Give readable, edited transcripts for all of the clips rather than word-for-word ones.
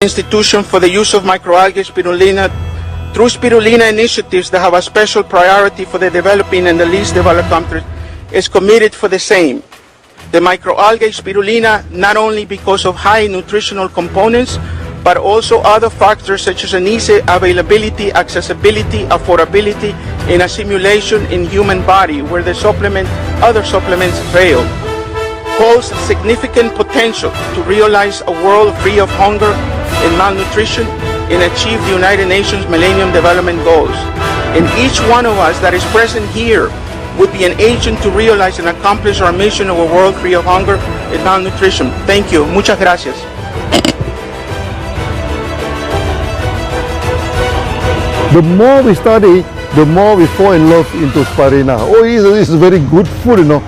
institution for the use of microalgae spirulina through spirulina initiatives that have a special priority for the developing and the least developed countries is committed for the same. The microalgae spirulina, not only because of high nutritional components, but also other factors such as an easy availability, accessibility, affordability in assimilation in human body where the other supplements fail, holds significant potential to realize a world free of hunger and malnutrition and achieve the United Nations Millennium Development Goals. And each one of us that is present here would be an agent to realize and accomplish our mission of a world free of hunger and malnutrition. Thank you. Muchas gracias. The more we study, the more we fall in love into spirulina. Oh, it's very good food, you know.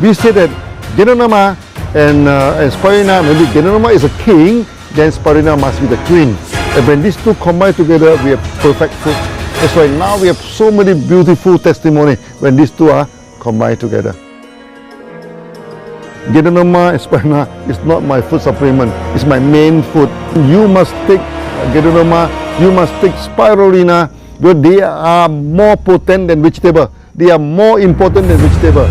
We say that Ganoderma and spirulina, maybe Ganoderma is a king, then spirulina must be the queen. And when these two combine together, we have perfect food. That's why now we have so many beautiful testimony when these two are combined together. Ganoderma and spirulina is not my food supplement, it's my main food. You must take Ganoderma, you must take spirulina, because they are more potent than vegetable. They are more important than vegetable.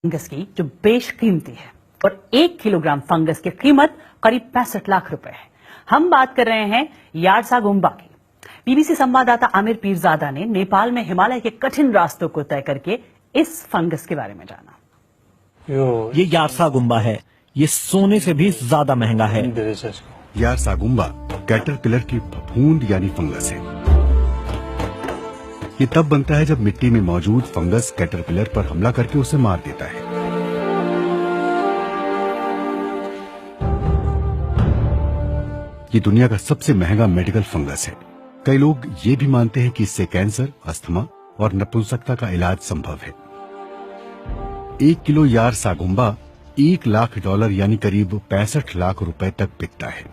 Fungus की जो बेशकीमती है और 1 kilogram fungus की कीमत करीब 65 लाख रुपए है। हम बात कर रहे हैं यारसागुम्बा की। बीबीसी संवाददाता आमिर पीरजादा ने नेपाल में हिमालय के कठिन रास्तों को तय करके इस फंगस के बारे में जाना। ये यारसागुम्बा है, ये सोने से भी ज्यादा महंगा है। यारसागुम्बा कैटरपिलर की फफूंद यानी फंगस है। ये तब बनता है जब मिट्टी में मौजूद फंगस कैटरपिलर पर हमला करके उसे मार देता है। ये दुनिया का सबसे महंगा मेडिकल फंगस है। कई लोग ये भी मानते हैं कि इससे कैंसर, अस्थमा और नपुंसकता का इलाज संभव है। 1 किलो यारसागुम्बा $1 लाख यानी करीब 65 लाख रुपए तक बिकता है।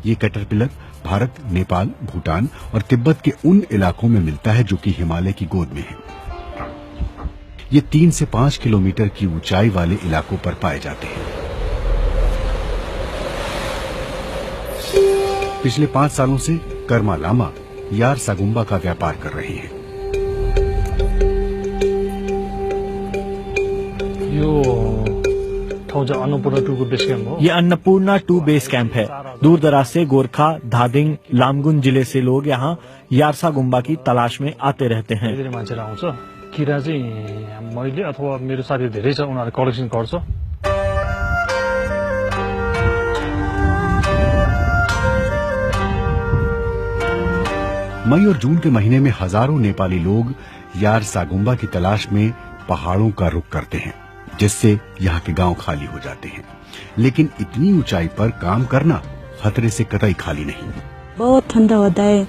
ये कैटरपिलर भारत, नेपाल, भूटान और तिब्बत के उन इलाकों में मिलता है जो कि हिमालय की गोद में है। ये 3 से 5 किलोमीटर की ऊंचाई वाले इलाकों पर पाए जाते हैं। पिछले 5 सालों से कर्मा लामा यारसागुम्बा का व्यापार कर रहे हैं। ये अन्नपूर्णा 2 बेस कैंप है। दूर दराज से गोरखा, धादिङ, लामगुन जिले से लोग यहाँ यारसागुम्बा की तलाश में आते रहते हैं। किरा चाहिँ मैले अथवा मेरो साथी धेरै छ, उनीहरुले कलेक्सन गर्छ। मई और जून के महीने में हजारों नेपाली लोग यार सागुम्बा की तलाश में पहाड़ों का रुख करते हैं, जिससे यहाँ के गांव खाली हो जाते हैं। लेकिन इतनी ऊंचाई पर काम करना खतरे से कतई खाली नहीं। बहुत ठंडा होता है,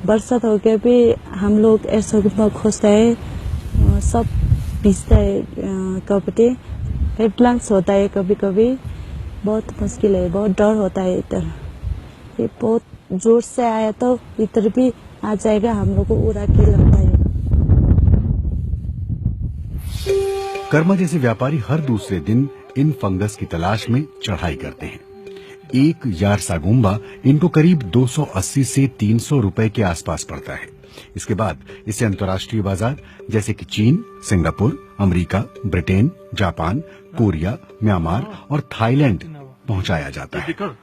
बरसात हो गया भी हम लोग यार सागुम्बा खोजते हैं, सब भीजता है, कपड़े हेडलाइंस होता है, कभी कभी बहुत मुश्किल है, बहुत डर होता है इधर। ये बहुत जोर से आया तो इधर भी आ जाएगा, हम लोग को उड़ा के लगता है। कर्मा जैसे व्यापारी हर दूसरे दिन इन फंगस की तलाश में चढ़ाई करते हैं। एक यार सागुम्बा इनको करीब 280 से 300 रुपए के आसपास पड़ता है। इसके बाद इसे अंतर्राष्ट्रीय बाजार जैसे कि चीन, Singapore, America, Britain, Japan, Korea, Myanmar और थाईलैंड पहुंचाया जाता है।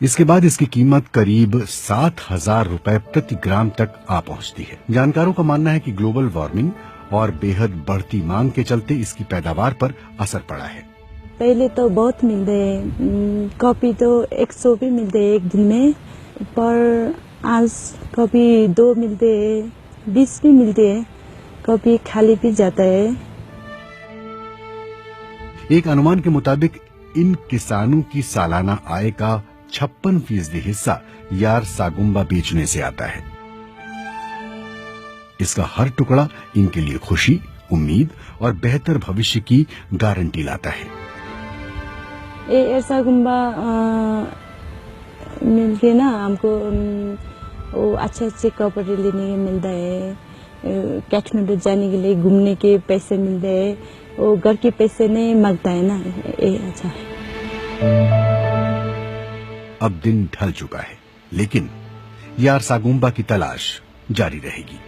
इसके बाद इसकी कीमत करीब 7,000 रुपए प्रति ग्राम तक आ पहुंचती है। जानकारों का मानना है कि ग्लोबल वार्मिंग और बेहद बढ़ती मांग के चलते इसकी पैदावार पर असर पड़ा है। पहले तो बहुत मिलते हैं, कॉपी तो 100 भी मिलते हैं एक दिन में, पर आज कभी 2 मिलते हैं, 20 भी मिलते हैं, कभी खाली भी जाता है। एक अनुमान के मुताबिक इन किसानों की सालाना आय का 56% हिस्सा यार सागुम्बा बेचने से आता है। इसका हर टुकड़ा इनके लिए खुशी, उम्मीद और बेहतर भविष्य की गारंटी लाता है। ये यार सागुम्बा मिलके ना हमको वो अच्छे कपड़े लेने के मिलता है, काठमांडू जाने के लिए घूमने के पैसे मिलते हैं, वो घर के पैसे नहीं मांगता है ना, ये अच्छा है। अब दिन ढल चुका है, लेकिन यार सागुम्बा की तलाश जारी रहेगी।